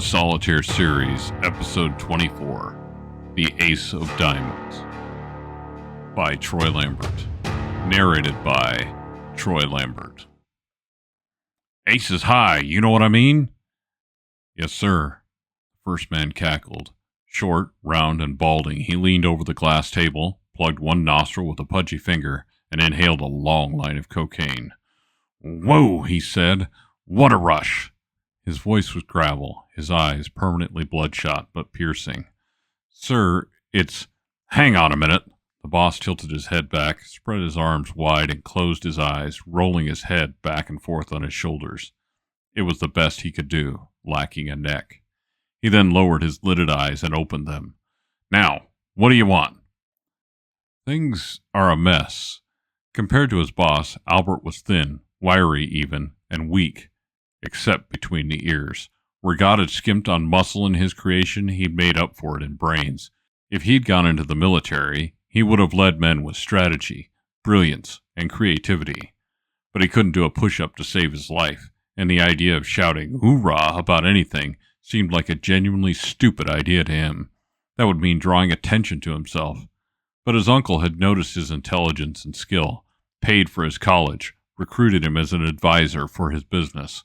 Solitaire Series, Episode 24, The Ace of Diamonds, by Troy Lambert. Narrated by Troy Lambert. Ace is high, you know what I mean? Yes, sir. The first man cackled. Short, round, and balding, he leaned over the glass table, plugged one nostril with a pudgy finger, and inhaled a long line of cocaine. Whoa, he said. What a rush! His voice was gravel, his eyes permanently bloodshot but piercing. Sir, it's... Hang on a minute. The boss tilted his head back, spread his arms wide, and closed his eyes, rolling his head back and forth on his shoulders. It was the best he could do, lacking a neck. He then lowered his lidded eyes and opened them. Now, what do you want? Things are a mess. Compared to his boss, Albert was thin, wiry even, and weak, except between the ears. Where God had skimped on muscle in his creation, he'd made up for it in brains. If he'd gone into the military, he would have led men with strategy, brilliance, and creativity. But he couldn't do a push-up to save his life, and the idea of shouting hoorah about anything seemed like a genuinely stupid idea to him. That would mean drawing attention to himself. But his uncle had noticed his intelligence and skill, paid for his college, recruited him as an advisor for his business.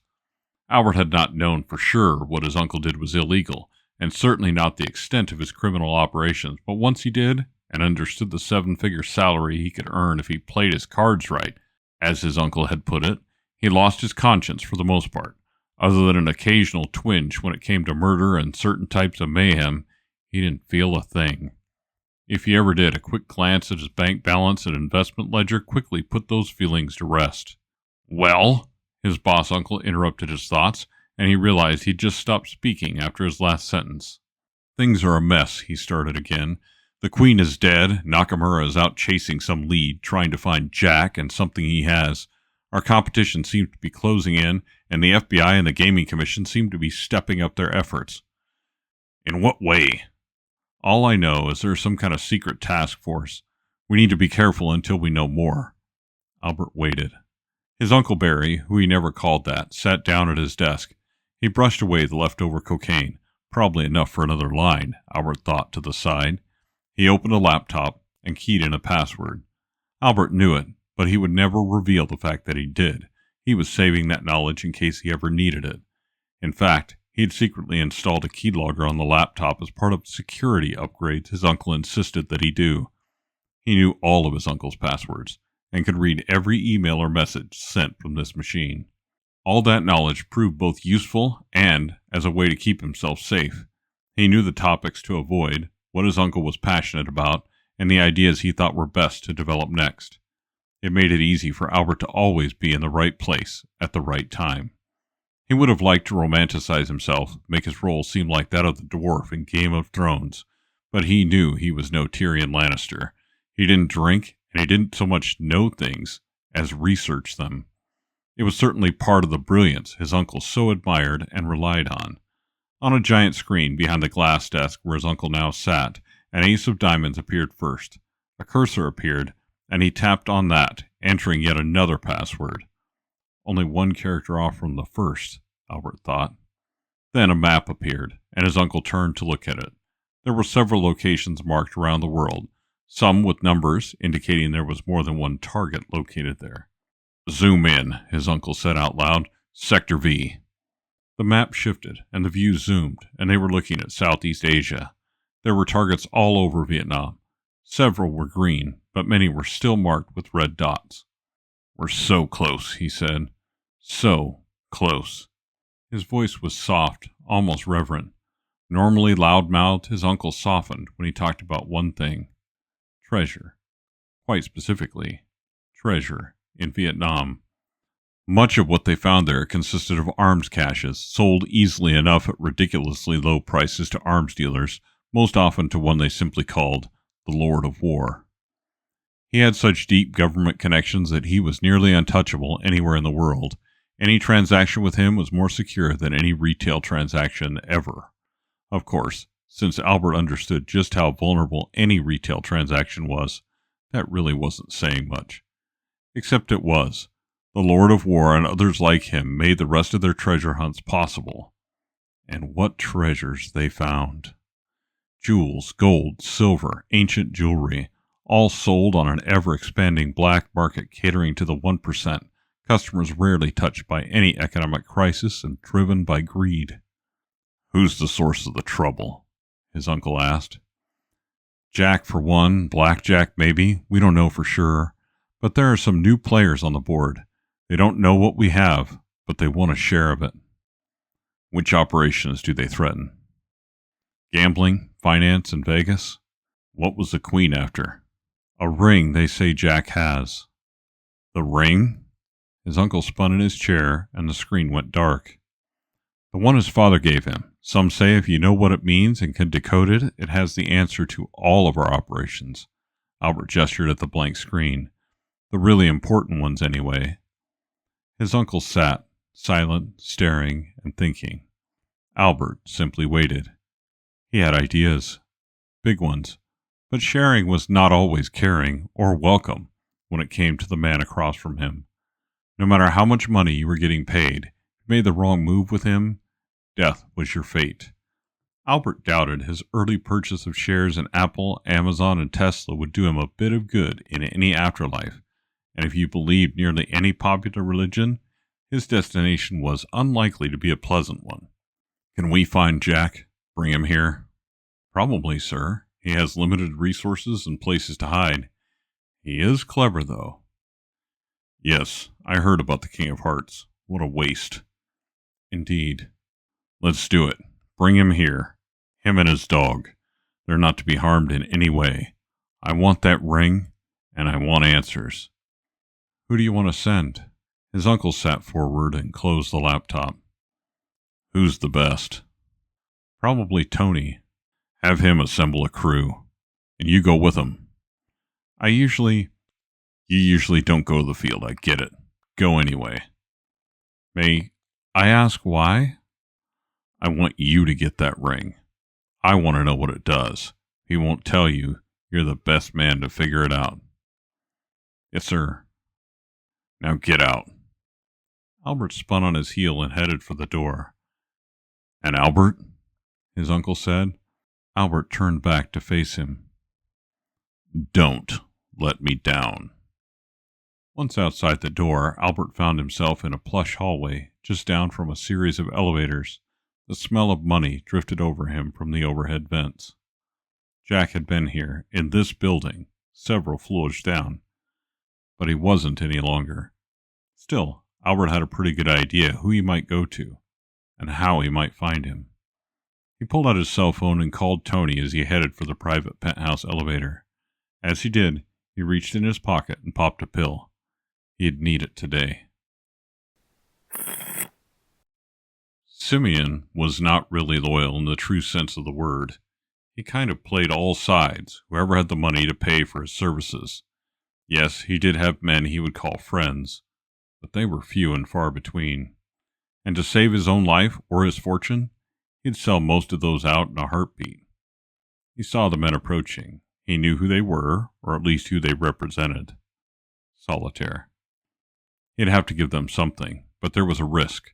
Albert had not known for sure what his uncle did was illegal, and certainly not the extent of his criminal operations, but once he did, and understood the seven-figure salary he could earn if he played his cards right, as his uncle had put it, he lost his conscience for the most part. Other than an occasional twinge when it came to murder and certain types of mayhem, he didn't feel a thing. If he ever did, a quick glance at his bank balance and investment ledger quickly put those feelings to rest. Well? His boss uncle interrupted his thoughts, and he realized he'd just stopped speaking after his last sentence. Things are a mess, he started again. The queen is dead, Nakamura is out chasing some lead, trying to find Jack and something he has. Our competition seems to be closing in, and the FBI and the Gaming Commission seem to be stepping up their efforts. In what way? All I know is there's some kind of secret task force. We need to be careful until we know more. Albert waited. His Uncle Barry, who he never called that, sat down at his desk. He brushed away the leftover cocaine. Probably enough for another line, Albert thought to the side. He opened a laptop and keyed in a password. Albert knew it, but he would never reveal the fact that he did. He was saving that knowledge in case he ever needed it. In fact, he had secretly installed a keylogger on the laptop as part of the security upgrades his uncle insisted that he do. He knew all of his uncle's passwords, and could read every email or message sent from this machine. All that knowledge proved both useful and as a way to keep himself safe. He knew the topics to avoid, what his uncle was passionate about, and the ideas he thought were best to develop next. It made it easy for Albert to always be in the right place at the right time. He would have liked to romanticize himself, make his role seem like that of the dwarf in Game of Thrones, but he knew he was no Tyrion Lannister. He didn't drink, and he didn't so much know things as research them. It was certainly part of the brilliance his uncle so admired and relied on. On a giant screen behind the glass desk where his uncle now sat, an ace of diamonds appeared first. A cursor appeared, and he tapped on that, entering yet another password. Only one character off from the first, Albert thought. Then a map appeared, and his uncle turned to look at it. There were several locations marked around the world, some with numbers indicating there was more than one target located there. Zoom in, his uncle said out loud. Sector V. The map shifted, and the view zoomed, and they were looking at Southeast Asia. There were targets all over Vietnam. Several were green, but many were still marked with red dots. We're so close, he said. So close. His voice was soft, almost reverent. Normally loud-mouthed, his uncle softened when he talked about one thing. Treasure. Quite specifically, treasure in Vietnam. Much of what they found there consisted of arms caches, sold easily enough at ridiculously low prices to arms dealers, most often to one they simply called the Lord of War. He had such deep government connections that he was nearly untouchable anywhere in the world. Any transaction with him was more secure than any retail transaction ever. Of course, since Albert understood just how vulnerable any retail transaction was, that really wasn't saying much. Except it was. The Lord of War and others like him made the rest of their treasure hunts possible. And what treasures they found! Jewels, gold, silver, ancient jewelry, all sold on an ever-expanding black market catering to the 1%, customers rarely touched by any economic crisis and driven by greed. "Who's the source of the trouble?" his uncle asked. "Jack for one, blackjack maybe, we don't know for sure. But there are some new players on the board. They don't know what we have, but they want a share of it." "Which operations do they threaten?" "Gambling, finance, and Vegas." "What was the Queen after?" "A ring they say Jack has." "The ring?" His uncle spun in his chair, and the screen went dark. "The one his father gave him. Some say if you know what it means and can decode it, it has the answer to all of our operations." Albert gestured at the blank screen. "The really important ones, anyway." His uncle sat, silent, staring, and thinking. Albert simply waited. He had ideas, big ones, but sharing was not always caring or welcome when it came to the man across from him. No matter how much money you were getting paid, if you made the wrong move with him, death was your fate. Albert doubted his early purchase of shares in Apple, Amazon, and Tesla would do him a bit of good in any afterlife, and if you believed nearly any popular religion, his destination was unlikely to be a pleasant one. "Can we find Jack? Bring him here?" "Probably, sir. He has limited resources and places to hide. He is clever, though." "Yes, I heard about the King of Hearts. What a waste." "Indeed." "Let's do it. Bring him here. Him and his dog. They're not to be harmed in any way. I want that ring, and I want answers." "Who do you want to send?" His uncle sat forward and closed the laptop. "Who's the best?" "Probably Tony." "Have him assemble a crew, and you go with him." You usually don't go to the field, I get it. Go anyway." "May I ask why?" "I want you to get that ring. I want to know what it does. If he won't tell you, you're the best man to figure it out." "Yes, sir." "Now get out." Albert spun on his heel and headed for the door. "And Albert?" his uncle said. Albert turned back to face him. "Don't let me down." Once outside the door, Albert found himself in a plush hallway just down from a series of elevators. The smell of money drifted over him from the overhead vents. Jack had been here, in this building, several floors down, but he wasn't any longer. Still, Albert had a pretty good idea who he might go to, and how he might find him. He pulled out his cell phone and called Tony as he headed for the private penthouse elevator. As he did, he reached in his pocket and popped a pill. He'd need it today. Simion was not really loyal in the true sense of the word. He kind of played all sides, whoever had the money to pay for his services. Yes, he did have men he would call friends, but they were few and far between. And to save his own life or his fortune, he'd sell most of those out in a heartbeat. He saw the men approaching. He knew who they were, or at least who they represented. Solitaire. He'd have to give them something, but there was a risk.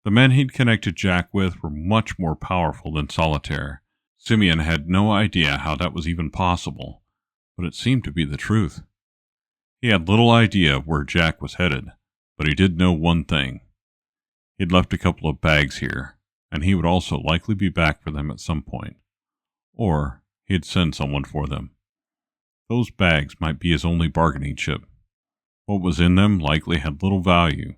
The men he'd connected Jack with were much more powerful than Solitaire. Simion had no idea how that was even possible, but it seemed to be the truth. He had little idea of where Jack was headed, but he did know one thing. He'd left a couple of bags here, and he would also likely be back for them at some point. Or he'd send someone for them. Those bags might be his only bargaining chip. What was in them likely had little value.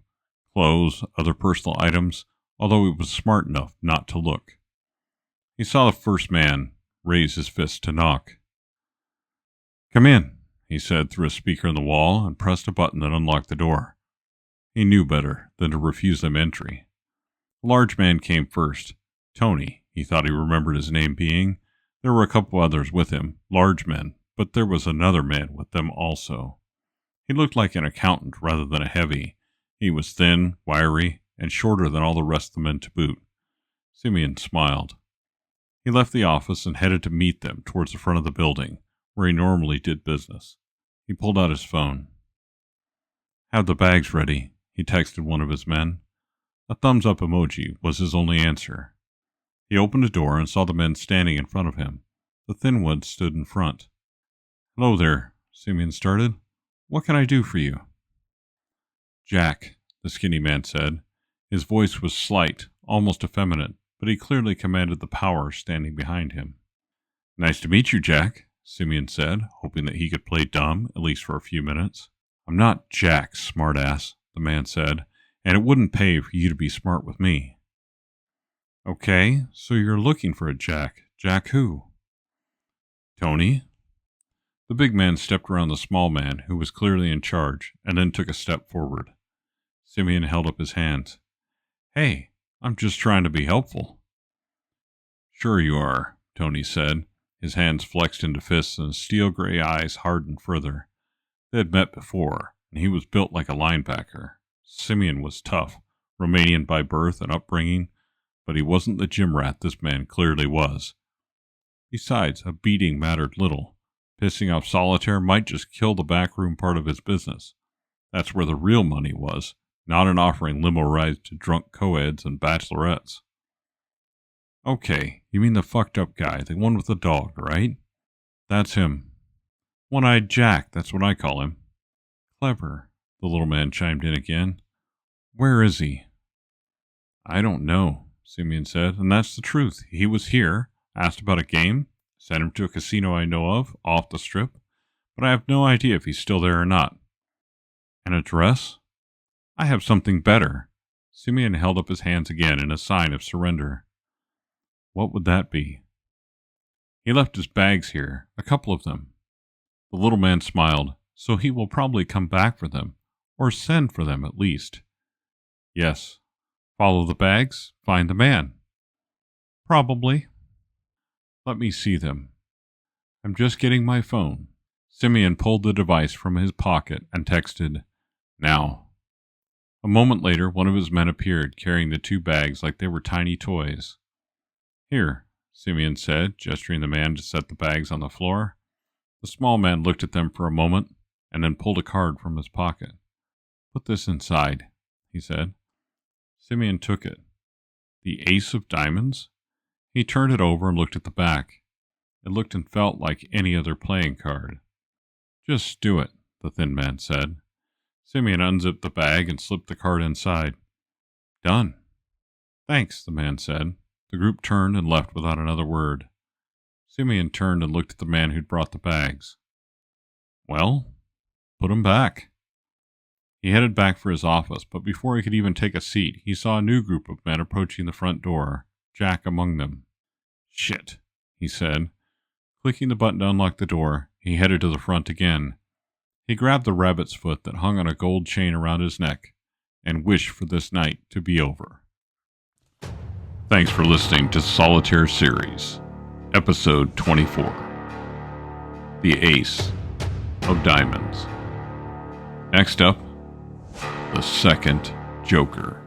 Clothes, other personal items, although he was smart enough not to look. He saw the first man raise his fist to knock. "Come in," he said through a speaker in the wall, and pressed a button that unlocked the door. He knew better than to refuse them entry. The large man came first. Tony, he thought he remembered his name being. There were a couple others with him, large men, but there was another man with them also. He looked like an accountant rather than a heavy. He was thin, wiry, and shorter than all the rest of the men to boot. Simion smiled. He left the office and headed to meet them towards the front of the building, where he normally did business. He pulled out his phone. "Have the bags ready," he texted one of his men. A thumbs-up emoji was his only answer. He opened a door and saw the men standing in front of him. The thin one stood in front. "Hello there," Simion started. "What can I do for you?" "Jack," the skinny man said. His voice was slight, almost effeminate, but he clearly commanded the power standing behind him. "Nice to meet you, Jack," Simion said, hoping that he could play dumb, at least for a few minutes. "I'm not Jack, smartass," the man said, "and it wouldn't pay for you to be smart with me." "Okay, so you're looking for a Jack. Jack who?" "Tony." The big man stepped around the small man, who was clearly in charge, and then took a step forward. Simion held up his hands. "Hey, I'm just trying to be helpful." "Sure you are," Tony said. His hands flexed into fists and his steel-gray eyes hardened further. They had met before, and he was built like a linebacker. Simion was tough, Romanian by birth and upbringing, but he wasn't the gym rat this man clearly was. Besides, a beating mattered little. Pissing off Solitaire might just kill the backroom part of his business. That's where the real money was, not in offering limo rides to drunk co-eds and bachelorettes. "Okay, you mean the fucked up guy, the one with the dog, right?" "That's him. One-eyed Jack, that's what I call him." "Clever," the little man chimed in again. "Where is he?" "I don't know," Simion said, and that's the truth. He was here, asked about a game, sent him to a casino I know of, off the strip, but I have no idea if he's still there or not." "An address?" "I have something better." Simion held up his hands again in a sign of surrender. "What would that be?" "He left his bags here, a couple of them." The little man smiled. "So he will probably come back for them, or send for them at least." "Yes." "Follow the bags, find the man." "Probably." "Let me see them." "I'm just getting my phone." Simion pulled the device from his pocket and texted, "Now." A moment later, one of his men appeared, carrying the two bags like they were tiny toys. "Here," Simion said, gesturing the man to set the bags on the floor. The small man looked at them for a moment, and then pulled a card from his pocket. "Put this inside," he said. Simion took it. The ace of diamonds? He turned it over and looked at the back. It looked and felt like any other playing card. "Just do it," the thin man said. Simion unzipped the bag and slipped the card inside. "Done." "Thanks," the man said. The group turned and left without another word. Simion turned and looked at the man who'd brought the bags. "Well, put 'em back." He headed back for his office, but before he could even take a seat, he saw a new group of men approaching the front door, Jack among them. "Shit," he said. Clicking the button to unlock the door, he headed to the front again. He grabbed the rabbit's foot that hung on a gold chain around his neck and wished for this night to be over. Thanks for listening to Solitaire Series, Episode 24, The Ace of Diamonds. Next up, the second Joker.